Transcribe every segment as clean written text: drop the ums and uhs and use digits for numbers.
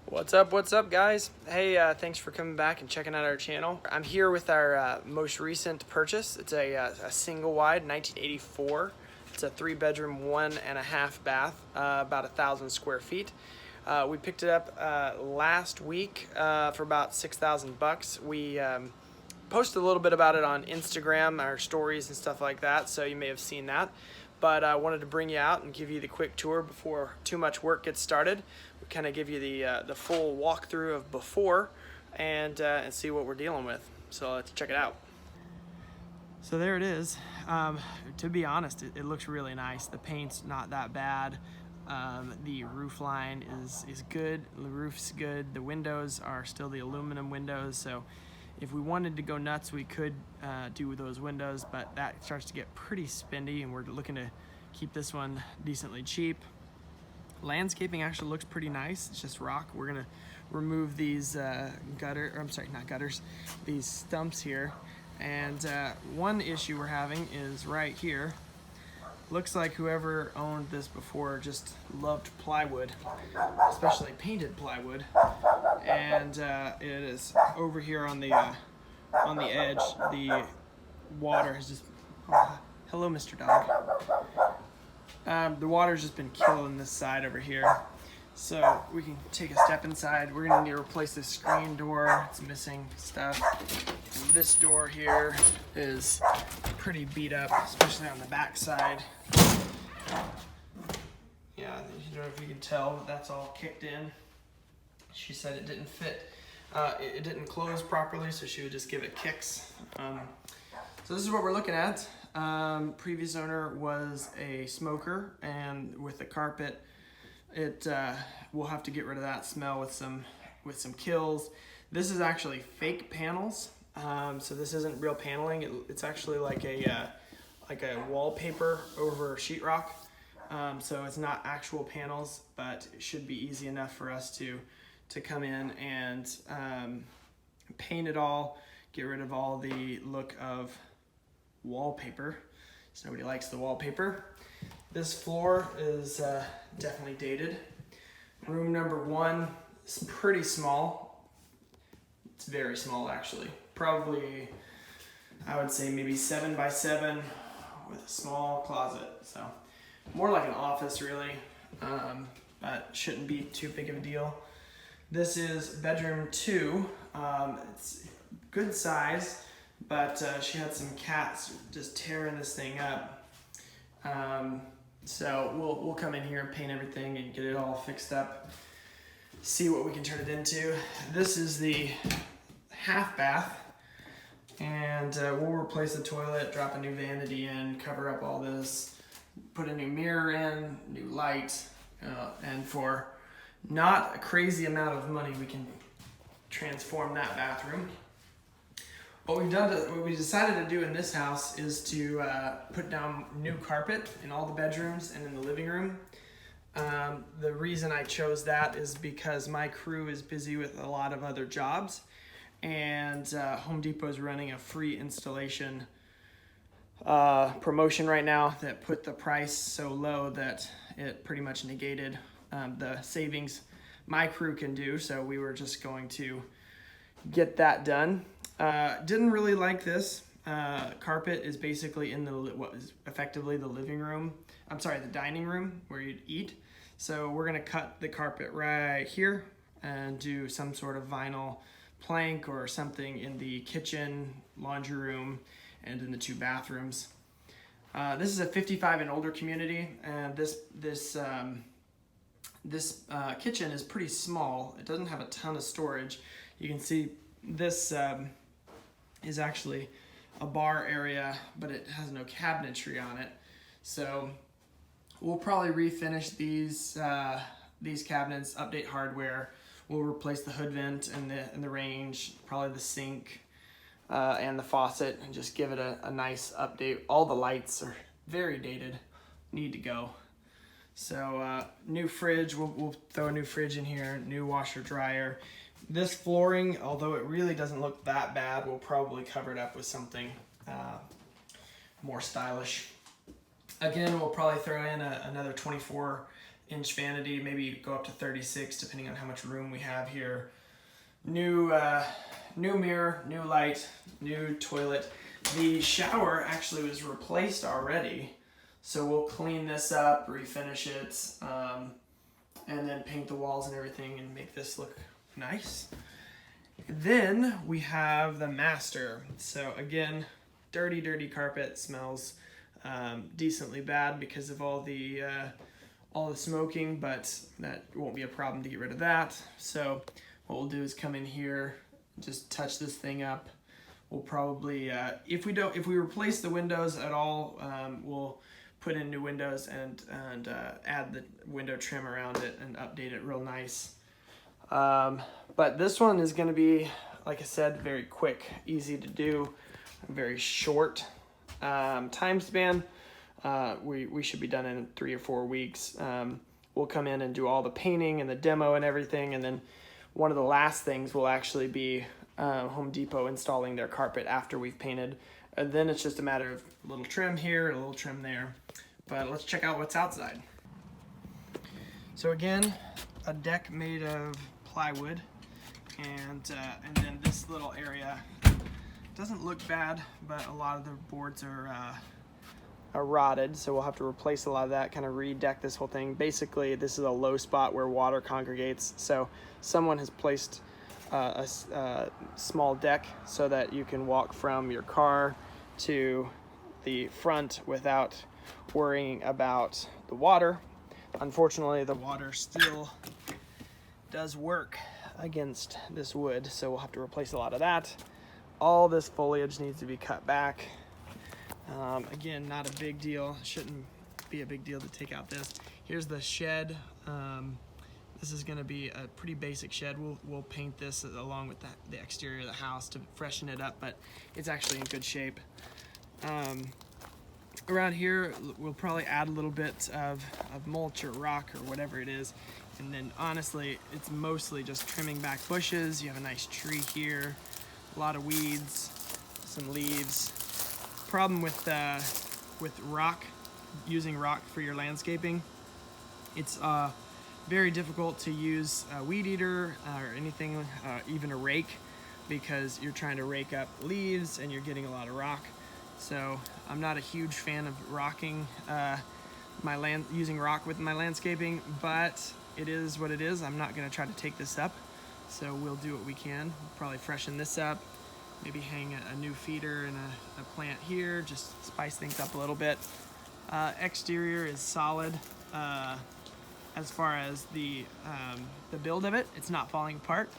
What's up guys? Hey, thanks for coming back and checking out our channel. I'm here with our most recent purchase. It's a single wide 1984. It's a 3-bedroom, 1.5 bath, about 1,000 square feet. We picked it up last week for about $6,000. We posted a little bit about it on Instagram, our stories and stuff like that, so you may have seen that. But I wanted to bring you out and give you the quick tour before too much work gets started. We kind of give you the full walkthrough of before and see what we're dealing with. So let's check it out. So there it is. To be honest, it looks really nice. The paint's not that bad. The roof line is good. The roof's good. The windows are still the aluminum windows. So if we wanted to go nuts, we could do those windows, but that starts to get pretty spendy, and we're looking to keep this one decently cheap. Landscaping actually looks pretty nice. It's just rock. We're gonna remove these these stumps here. And one issue we're having is right here. Looks like whoever owned this before just loved plywood, especially painted plywood. And it is over here on the edge. The water has just, hello Mr. Dog. The water's just been killing this side over here. So we can take a step inside. We're gonna need to replace this screen door. It's missing stuff. This door here is pretty beat up, especially on the back side. Yeah, I don't know if you can tell, but that's all kicked in. She said it didn't fit, it didn't close properly, so she would just give it kicks. So this is what we're looking at. Previous owner was a smoker, and with the carpet, we'll have to get rid of that smell with some kills. This is actually fake panels, so this isn't real paneling. It's actually like a wallpaper over sheetrock. So it's not actual panels, but it should be easy enough for us to come in and paint it all, get rid of all the look of wallpaper. So nobody likes the wallpaper. This floor is definitely dated. Room number 1 is pretty small. It's very small actually. Probably, I would say maybe 7 by 7 with a small closet. So more like an office really, but shouldn't be too big of a deal. This is bedroom 2. It's good size, but she had some cats just tearing this thing up. So we'll come in here and paint everything and get it all fixed up, see what we can turn it into. This is the half bath, and we'll replace the toilet, drop a new vanity in, cover up all this, put a new mirror in, new light, and for not a crazy amount of money, we can transform that bathroom. What we decided to do in this house is to put down new carpet in all the bedrooms and in the living room. The reason I chose that is because my crew is busy with a lot of other jobs, and Home Depot is running a free installation promotion right now that put the price so low that it pretty much negated the savings my crew can do. So we were just going to get that done. Didn't really like this. Carpet is basically in what is effectively the living room. I'm sorry, the dining room where you'd eat. So we're gonna cut the carpet right here and do some sort of vinyl plank or something in the kitchen, laundry room, and in the 2 bathrooms. This is a 55 and older community, and this kitchen is pretty small. It doesn't have a ton of storage. You can see this is actually a bar area, but it has no cabinetry on it. So we'll probably refinish these cabinets, update hardware. We'll replace the hood vent and the range, probably the sink and the faucet, and just give it a nice update. All the lights are very dated, need to go. So new fridge, we'll throw a new fridge in here, new washer dryer. This flooring, although it really doesn't look that bad, we'll probably cover it up with something more stylish. Again, we'll probably throw in another 24 inch vanity, maybe go up to 36 depending on how much room we have here. New mirror, new light, new toilet. The shower actually was replaced already, so we'll clean this up, refinish it, and then paint the walls and everything and make this look nice. Then we have the master. So again, dirty carpet, smells decently bad because of all the smoking, but that won't be a problem to get rid of that. So what we'll do is come in here, just touch this thing up. We'll probably, if we replace the windows at all, we'll put in new windows and add the window trim around it and update it real nice. But this one is going to be, like I said, very quick, easy to do, very short time span. We should be done in 3 or 4 weeks. We'll come in and do all the painting and the demo and everything, and then one of the last things will actually be Home Depot installing their carpet after we've painted. And then it's just a matter of a little trim here, a little trim there. But let's check out what's outside. So again, a deck made of plywood, and then this little area doesn't look bad, but a lot of the boards are rotted, so we'll have to replace a lot of that, kind of redeck this whole thing. Basically, this is a low spot where water congregates, so someone has placed a small deck so that you can walk from your car to the front without worrying about the water. Unfortunately, the water still does work against this wood, so we'll have to replace a lot of that. All this foliage needs to be cut back. Again, not a big deal. Shouldn't be a big deal to take out this. Here's the shed. This is going to be a pretty basic shed. We'll paint this along with the exterior of the house to freshen it up, but it's actually in good shape. Around here, we'll probably add a little bit of mulch or rock or whatever it is. And then honestly, it's mostly just trimming back bushes. You have a nice tree here, a lot of weeds, some leaves. Problem with rock, using rock for your landscaping, it's very difficult to use a weed eater or anything, even a rake, because you're trying to rake up leaves and you're getting a lot of rock. So I'm not a huge fan of using rock with my landscaping, but it is what it is. I'm not going to try to take this up, so we'll do what we can. We'll probably freshen this up, maybe hang a new feeder and a plant here, just spice things up a little bit. Exterior is solid. As far as the build of it, it's not falling apart.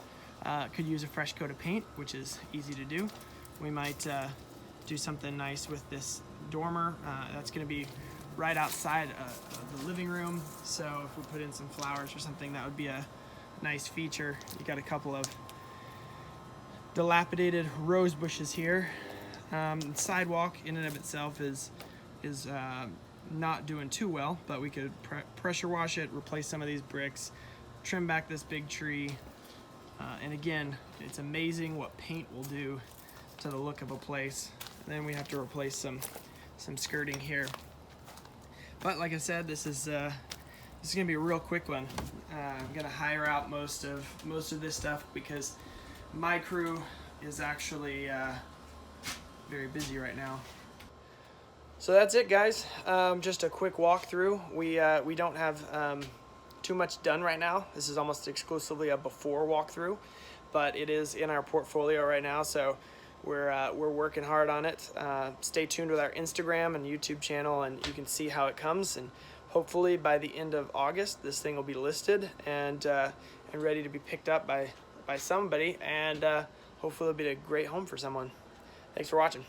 Could use a fresh coat of paint, which is easy to do. We might do something nice with this dormer. That's going to be right outside of the living room, so if we put in some flowers or something, that would be a nice feature. You got a couple of dilapidated rose bushes here. Sidewalk in and of itself is not doing too well, but we could pressure wash it, replace some of these bricks, trim back this big tree, and again, it's amazing what paint will do to the look of a place. And then we have to replace some skirting here. But like I said, this is gonna be a real quick one. I'm gonna hire out most of this stuff because my crew is actually very busy right now. So that's it, guys. Just a quick walkthrough. We don't have too much done right now. This is almost exclusively a before walkthrough, but it is in our portfolio right now, so we're working hard on it. Stay tuned with our Instagram and YouTube channel, and you can see how it comes. And hopefully by the end of August, this thing will be listed and ready to be picked up by somebody, and hopefully it'll be a great home for someone. Thanks for watching.